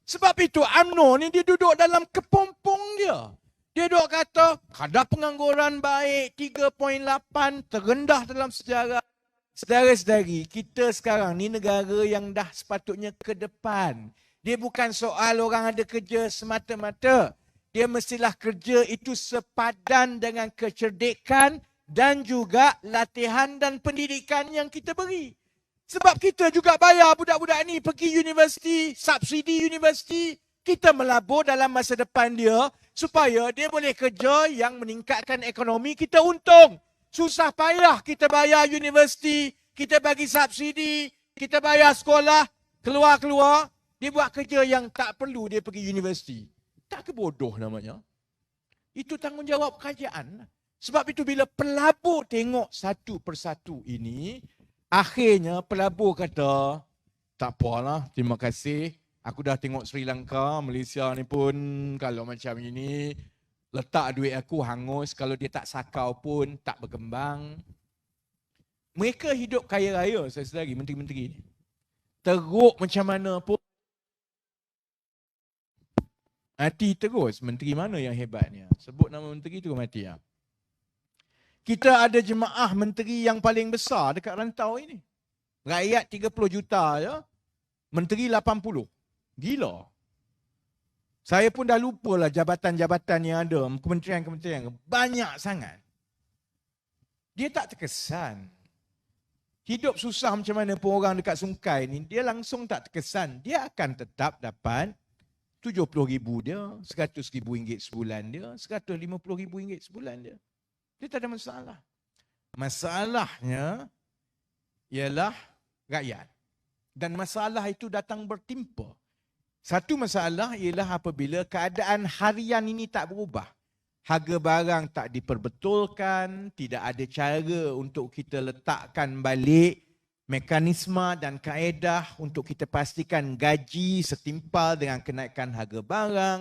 Sebab itu UMNO ni dia duduk dalam kepompong dia. Dia duduk kata, kadar pengangguran baik, 3.8, terendah dalam sejarah. Saudara-saudari, kita sekarang ni negara yang dah sepatutnya ke depan. Dia bukan soal orang ada kerja semata-mata. Dia mestilah kerja itu sepadan dengan kecerdikan dan juga latihan dan pendidikan yang kita beri. Sebab kita juga bayar budak-budak ni pergi universiti, subsidi universiti. Kita melabur dalam masa depan dia supaya dia boleh kerja yang meningkatkan ekonomi kita untung. Susah payah kita bayar universiti, kita bagi subsidi, kita bayar sekolah, keluar-keluar. Dia buat kerja yang tak perlu dia pergi universiti. Tak ke bodoh namanya? Itu tanggungjawab kerajaan. Sebab itu bila pelabur tengok satu persatu ini, akhirnya pelabur kata, tak apalah, terima kasih. Aku dah tengok Sri Lanka, Malaysia ni pun kalau macam ini, letak duit aku hangus, kalau dia tak sakau pun tak berkembang. Mereka hidup kaya raya, saudara-saudari, menteri-menteri ni. Teruk macam mana pun, mati terus. Menteri mana yang hebatnya? Sebut nama menteri tu mati. Ya. Kita ada jemaah menteri yang paling besar dekat rantau ini. Rakyat 30 juta je, menteri 80. Gila. Saya pun dah lupa lah jabatan-jabatan yang ada, kementerian-kementerian. Banyak sangat. Dia tak terkesan. Hidup susah macam mana pun orang dekat Sungai ni, dia langsung tak terkesan. Dia akan tetap dapat RM70,000 dia, RM100,000 sebulan dia, RM150,000 sebulan dia. Dia tak ada masalah. Masalahnya ialah rakyat. Dan masalah itu datang bertimpa. Satu masalah ialah apabila keadaan harian ini tak berubah. Harga barang tak diperbetulkan, tidak ada cara untuk kita letakkan balik mekanisme dan kaedah untuk kita pastikan gaji setimpal dengan kenaikan harga barang.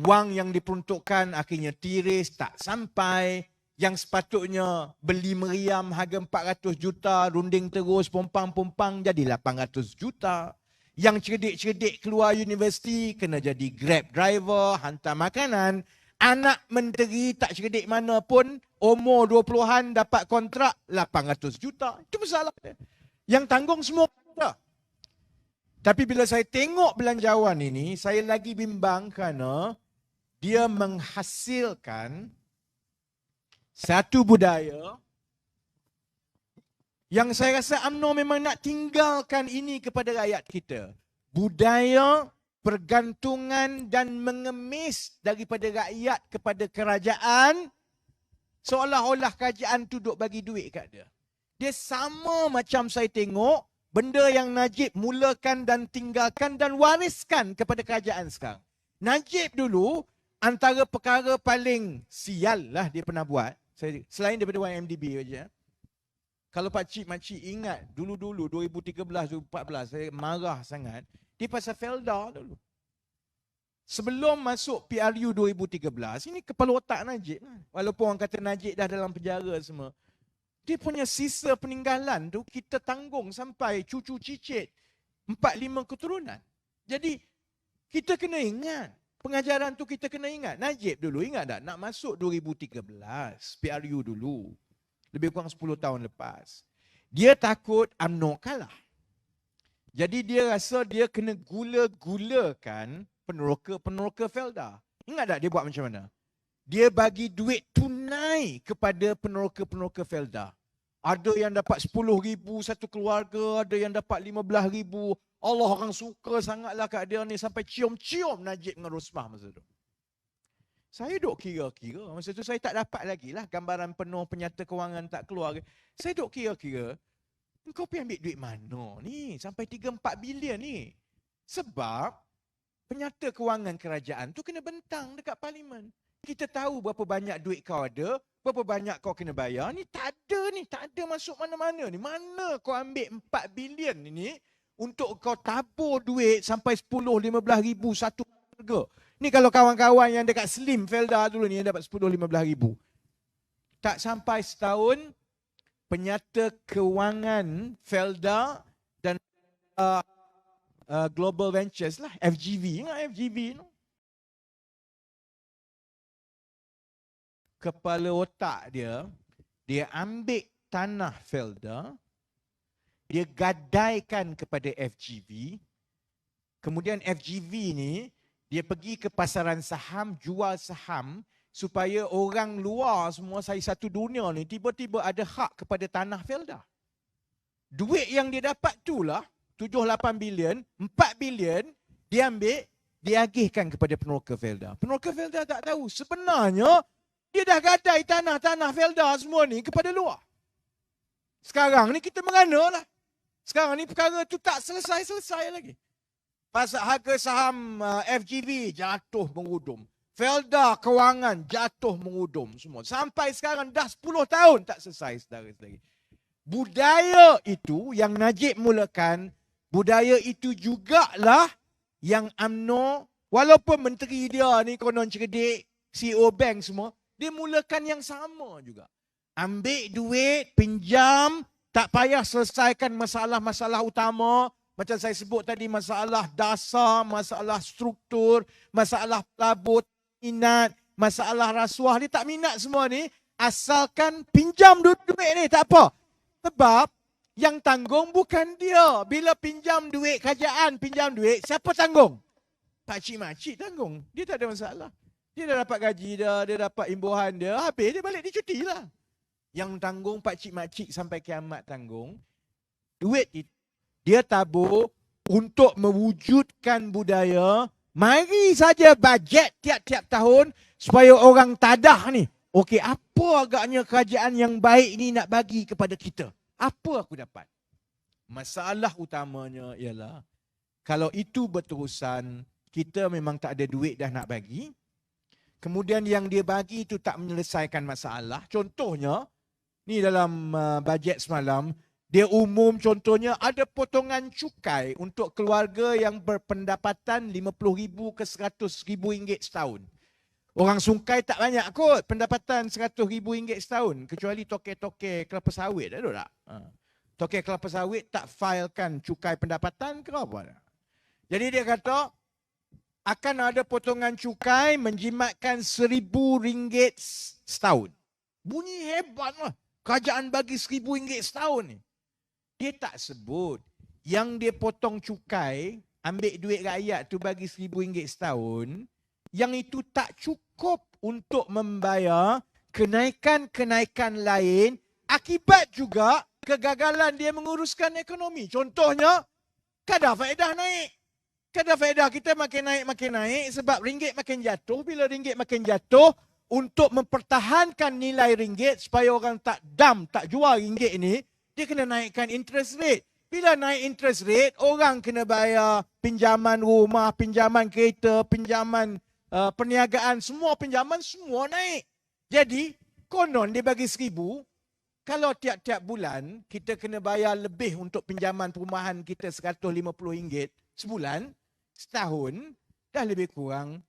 Wang yang diperuntukkan akhirnya tiris, tak sampai. Yang sepatutnya beli meriam harga 400 juta, runding terus, pompang-pompang jadi 800 juta. Yang cerdik-cerdik keluar universiti kena jadi Grab driver, hantar makanan. Anak menteri tak cerdik mana pun, umur 20-an dapat kontrak 800 juta. Itu masalah dia. Yang tanggung semua kita. Tapi bila saya tengok belanjawan ini, saya lagi bimbang kerana dia menghasilkan satu budaya yang saya rasa UMNO memang nak tinggalkan ini kepada rakyat kita. Budaya pergantungan dan mengemis daripada rakyat kepada kerajaan, seolah-olah kerajaan tu duk bagi duit kat dia. Dia sama macam saya tengok benda yang Najib mulakan dan tinggalkan dan wariskan kepada kerajaan sekarang. Najib dulu antara perkara paling sial lah dia pernah buat, selain daripada YMDB saja. Kalau pakcik-makcik ingat dulu-dulu 2013-2014 saya marah sangat. Dia pasal Felda dulu. Sebelum masuk PRU 2013, ini kepala otak Najib. Walaupun orang kata Najib dah dalam penjara semua. Dia punya sisa peninggalan tu kita tanggung sampai cucu cicit 4-5 keturunan. Jadi kita kena ingat. Pengajaran tu kita kena ingat. Najib dulu ingat tak? Nak masuk 2013, PRU dulu. Lebih kurang 10 tahun lepas. Dia takut UMNO kalah. Jadi dia rasa dia kena gula-gulakan peneroka Felda. Ingat tak dia buat macam mana? Dia bagi duit tunai kepada peneroka Felda. Ada yang dapat 10,000 satu keluarga, ada yang dapat 15,000. Allah orang suka sangatlah kat dia ni sampai cium-cium Najib dengan Rosmah masa tu. Saya duk kira-kira. Masa tu saya tak dapat lagi lah gambaran penuh penyata kewangan tak keluar. Saya duk kira-kira. Kau pergi ambil duit mana ni? Sampai 3-4 bilion ni. Sebab penyata kewangan kerajaan tu kena bentang dekat parlimen. Kita tahu berapa banyak duit kau ada, berapa banyak kau kena bayar. Ni tak ada ni. Tak ada masuk mana-mana ni. Mana kau ambil 4 bilion ni untuk kau tabur duit sampai 10-15 ribu satu harga. Ni kalau kawan-kawan yang dekat Slim Felda dulu ni yang dapat 10-15 ribu. Tak sampai setahun, penyata kewangan Felda dan Global Ventures lah, FGV. Ingat FGV tu? Kepala otak dia ambil tanah Felda, dia gadaikan kepada FGV. Kemudian FGV ni, dia pergi ke pasaran saham, jual saham supaya orang luar semua saya satu dunia ni tiba-tiba ada hak kepada tanah Felda. Duit yang dia dapat tu lah, 7-8 bilion, 4 bilion, dia ambil, dia agihkan kepada peneroka Felda. Peneroka Felda tak tahu. Sebenarnya, dia dah gadai tanah-tanah Felda semua ni kepada luar. Sekarang ni kita merana lah. Sekarang ni perkara tu tak selesai-selesai lagi. Pasal harga saham FGV jatuh mengudum. Felda kewangan jatuh mengudum semua. Sampai sekarang dah 10 tahun tak selesai, saudara-saudari. Budaya itu yang Najib mulakan, budaya itu jugalah yang UMNO, walaupun menteri dia ni konon cerdik, CEO bank semua, dia mulakan yang sama juga. Ambil duit, pinjam, tak payah selesaikan masalah-masalah utama. Macam saya sebut tadi, masalah dasar, masalah struktur, masalah pelabur, minat, masalah rasuah. Dia tak minat semua ni. Asalkan pinjam duit ni, tak apa. Sebab yang tanggung bukan dia. Bila pinjam duit kerajaan, pinjam duit, siapa tanggung? Pakcik-makcik tanggung. Dia tak ada masalah. Dia dah dapat gaji dia dapat imbuhan dia, habis dia balik dia cuti lah. Yang tanggung pakcik-makcik sampai kiamat tanggung. Duit itu dia tabur untuk mewujudkan budaya. Mari saja bajet tiap-tiap tahun supaya orang tadah ni. Okey, apa agaknya kerajaan yang baik ni nak bagi kepada kita? Apa aku dapat? Masalah utamanya ialah kalau itu berterusan, kita memang tak ada duit dah nak bagi. Kemudian yang dia bagi itu tak menyelesaikan masalah. Contohnya, ni dalam bajet semalam, dia umum contohnya ada potongan cukai untuk keluarga yang berpendapatan 50,000 ke 100,000 ringgit setahun. Orang Sungkai tak banyak kot pendapatan 100,000 ringgit setahun. Kecuali toke-toke kelapa sawit. Ada tak? Toke kelapa sawit tak filekan cukai pendapatan ke apa? Jadi dia kata, akan ada potongan cukai menjimatkan 1,000 ringgit setahun. Bunyi hebat lah. Kerajaan bagi 1,000 ringgit setahun ni. Dia tak sebut yang dia potong cukai, ambil duit rakyat tu bagi 1,000 ringgit setahun, yang itu tak cukup untuk membayar kenaikan-kenaikan lain akibat juga kegagalan dia menguruskan ekonomi. Contohnya, kadar faedah naik. Kadar faedah kita makin naik sebab ringgit makin jatuh. Bila ringgit makin jatuh, untuk mempertahankan nilai ringgit supaya orang tak jual ringgit ni, dia kena naikkan interest rate. Bila naik interest rate, orang kena bayar pinjaman rumah, pinjaman kereta, pinjaman perniagaan, semua pinjaman semua naik. Jadi, konon dia bagi 1,000, kalau tiap-tiap bulan kita kena bayar lebih untuk pinjaman perumahan kita RM150 sebulan, setahun dah lebih kurang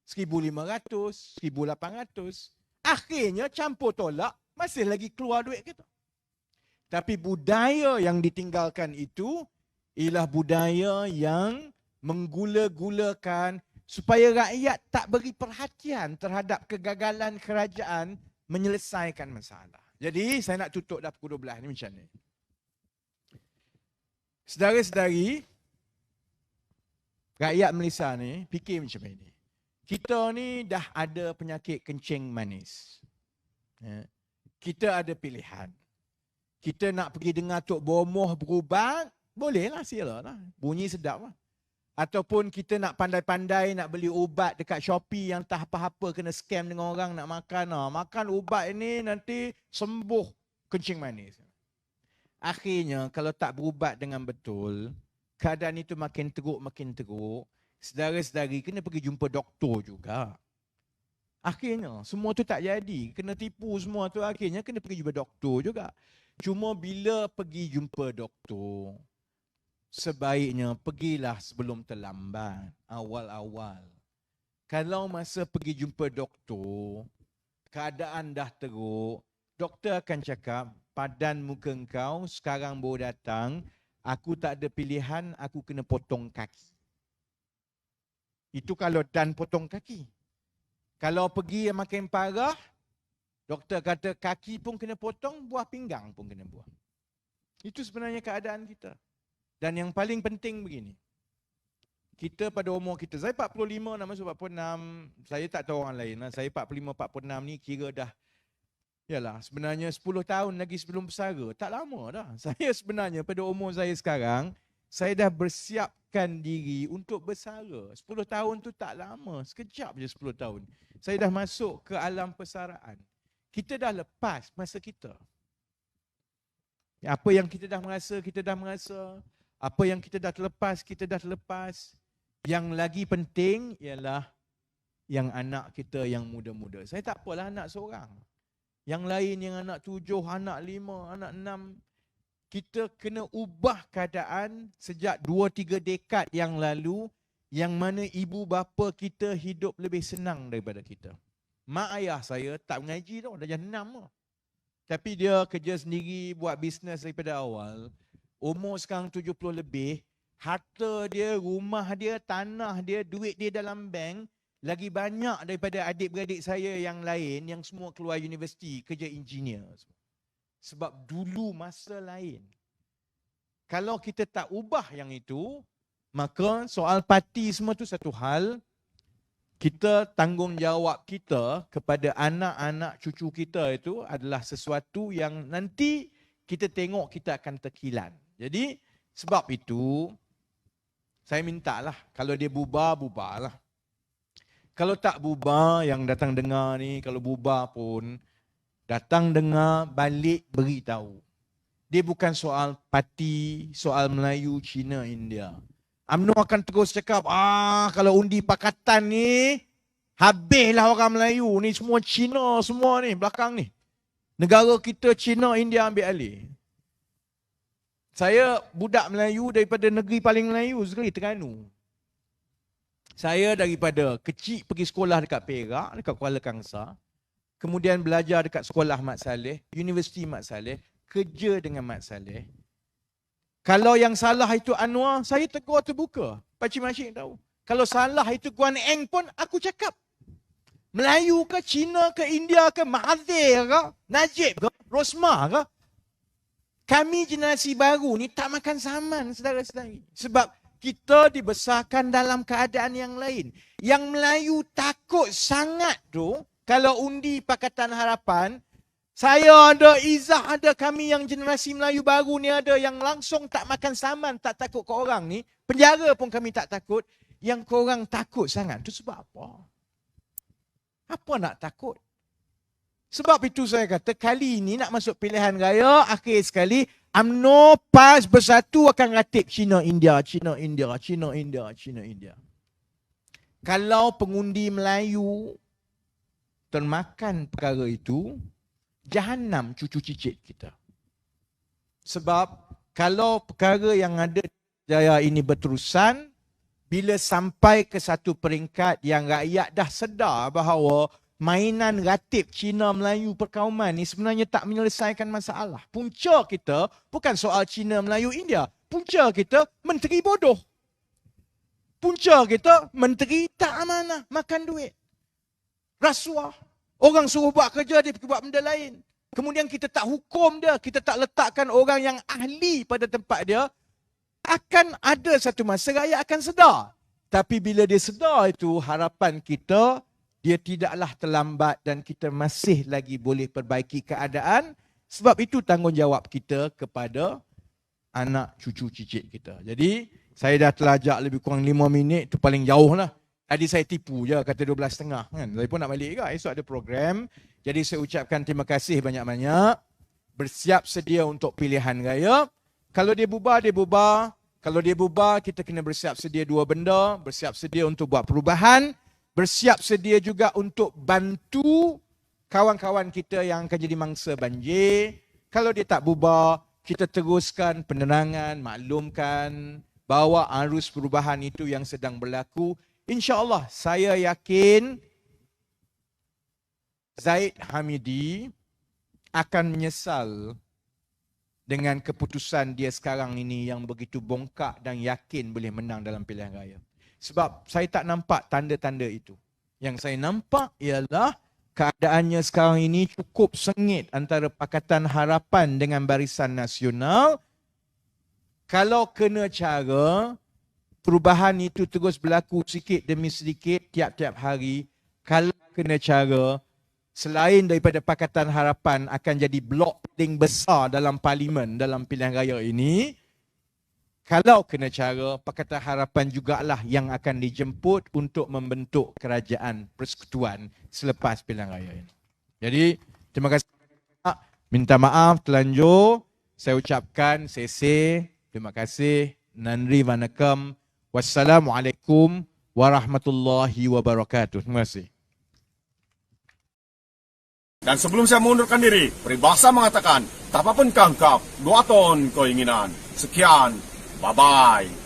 1,500, 1,800. Akhirnya campur tolak, masih lagi keluar duit kita. Tapi budaya yang ditinggalkan itu ialah budaya yang menggula-gulakan supaya rakyat tak beri perhatian terhadap kegagalan kerajaan menyelesaikan masalah. Jadi saya nak tutup dah pukul 12 ni macam ni. Saudara-saudari, rakyat Malaysia ni fikir macam ini. Kita ni dah ada penyakit kencing manis. Kita ada pilihan. Kita nak pergi dengar Tok Bomoh berubat, bolehlah silalah. Bunyi sedap lah. Ataupun kita nak pandai-pandai nak beli ubat dekat Shopee yang tak apa-apa kena scam dengan orang nak makan. Makan ubat ini nanti sembuh kencing manis. Akhirnya kalau tak berubat dengan betul, keadaan itu makin teruk. Saudara-saudari kena pergi jumpa doktor juga. Akhirnya semua tu tak jadi. Kena tipu semua tu, akhirnya kena pergi jumpa doktor juga. Cuma bila pergi jumpa doktor, sebaiknya pergilah sebelum terlambat, awal-awal. Kalau masa pergi jumpa doktor, keadaan dah teruk, doktor akan cakap, padan muka engkau sekarang baru datang, aku tak ada pilihan, aku kena potong kaki. Itu kalau dan potong kaki. Kalau pergi yang makin parah, doktor kata kaki pun kena potong, buah pinggang pun kena buang. Itu sebenarnya keadaan kita. Dan yang paling penting begini. Kita pada umur kita, saya 45 nak masuk 46, saya tak tahu orang lain. Saya 45, 46 ni kira dah, yalah sebenarnya 10 tahun lagi sebelum bersara. Tak lama dah. Saya sebenarnya pada umur saya sekarang, saya dah bersiapkan diri untuk bersara. 10 tahun tu tak lama, sekejap je 10 tahun. Saya dah masuk ke alam persaraan. Kita dah lepas masa kita. Apa yang kita dah merasa, kita dah merasa. Apa yang kita dah terlepas, kita dah terlepas. Yang lagi penting ialah yang anak kita yang muda-muda. Saya tak apalah anak seorang. Yang lain yang anak 7, anak 5, anak 6. Kita kena ubah keadaan sejak 2-3 dekad yang lalu, yang mana ibu bapa kita hidup lebih senang daripada kita. Mak ayah saya tak mengaji tau, dah jam 6 tau. Tapi dia kerja sendiri, buat bisnes daripada awal. Umur sekarang 70 lebih, harta dia, rumah dia, tanah dia, duit dia dalam bank lagi banyak daripada adik-beradik saya yang lain yang semua keluar universiti, kerja engineer. Sebab dulu masa lain. Kalau kita tak ubah yang itu, maka soal parti semua tu satu hal. Kita tanggungjawab kita kepada anak-anak cucu kita itu adalah sesuatu yang nanti kita tengok kita akan terkilan. Jadi sebab itu saya mintalah kalau dia bubar, bubarlah. Kalau tak bubar, yang datang dengar ni, kalau bubar pun datang dengar, balik beritahu. Dia bukan soal parti, soal Melayu, Cina, India. UMNO akan terus cakap, kalau undi pakatan ni, habislah orang Melayu ni, semua Cina, semua ni, belakang ni. Negara kita Cina, India ambil alih. Saya budak Melayu daripada negeri paling Melayu sekali, Terengganu. Saya daripada kecil pergi sekolah dekat Perak, dekat Kuala Kangsar. Kemudian belajar dekat sekolah Mat Saleh, Universiti Mat Saleh, kerja dengan Mat Saleh. Kalau yang salah itu Anwar, saya tegur terbuka. Pakcik Masyik tahu. Kalau salah itu Guan Eng pun, aku cakap. Melayu ke, Cina ke, India ke, Mahathir ke, Najib ke, Rosmah ke. Kami generasi baru ni tak makan zaman, saudara-saudari. Sebab kita dibesarkan dalam keadaan yang lain. Yang Melayu takut sangat tu, kalau undi Pakatan Harapan, saya ada, Izzah ada, kami yang generasi Melayu baru ni ada yang langsung tak makan saman, tak takut ke orang ni. Penjara pun kami tak takut. Yang korang takut sangat. Itu sebab apa? Apa nak takut? Sebab itu saya kata kali ini nak masuk pilihan raya, akhir sekali, UMNO PAS bersatu akan ratip Cina, India, Cina, India, Cina, India, Cina, India. Kalau pengundi Melayu termakan perkara itu, Jahannam cucu cicit kita. Sebab kalau perkara yang ada jaya ini berterusan, bila sampai ke satu peringkat yang rakyat dah sedar bahawa mainan ratib Cina Melayu perkauman ni sebenarnya tak menyelesaikan masalah. Punca kita bukan soal Cina Melayu India. Punca kita menteri bodoh. Punca kita menteri tak amanah, makan duit. Rasuah. Orang suruh buat kerja, dia pergi buat benda lain. Kemudian kita tak hukum dia, kita tak letakkan orang yang ahli pada tempat dia. Akan ada satu masa rakyat akan sedar. Tapi bila dia sedar itu, harapan kita, dia tidaklah terlambat dan kita masih lagi boleh perbaiki keadaan Sebab itu tanggungjawab kita kepada anak cucu cicit kita. Jadi, saya dah terlajak lebih kurang 5 minit, tu paling jauh lah. Tadi saya tipu je, kata 12.30 kan. Saya pun nak balik ke, esok ada program. Jadi saya ucapkan terima kasih banyak-banyak. Bersiap sedia untuk pilihan raya. Kalau dia bubar, dia bubar. Kalau dia bubar, kita kena bersiap sedia 2 benda. Bersiap sedia untuk buat perubahan. Bersiap sedia juga untuk bantu kawan-kawan kita yang akan jadi mangsa banjir. Kalau dia tak bubar, kita teruskan penerangan, maklumkan, bawa arus perubahan itu yang sedang berlaku. InsyaAllah, saya yakin Zaid Hamidi akan menyesal dengan keputusan dia sekarang ini yang begitu bongkak dan yakin boleh menang dalam pilihan raya. Sebab saya tak nampak tanda-tanda itu. Yang saya nampak ialah keadaannya sekarang ini cukup sengit antara Pakatan Harapan dengan Barisan Nasional. Kalau kena cara, perubahan itu terus berlaku sedikit demi sedikit tiap-tiap hari. Kalau kena cara, selain daripada Pakatan Harapan akan jadi blok paling besar dalam parlimen dalam pilihan raya ini, kalau kena cara, Pakatan Harapan jugalah yang akan dijemput untuk membentuk kerajaan persekutuan selepas pilihan raya ini. Jadi, terima kasih. Minta maaf terlanjur. Saya ucapkan sese, terima kasih. Nandri Vanakam. Wassalamualaikum warahmatullahi wabarakatuh. Terima kasih. Dan sebelum saya mengundurkan diri, peribahasa mengatakan, tak apa pun kangkap, 2 ton keinginan. Sekian, bye-bye.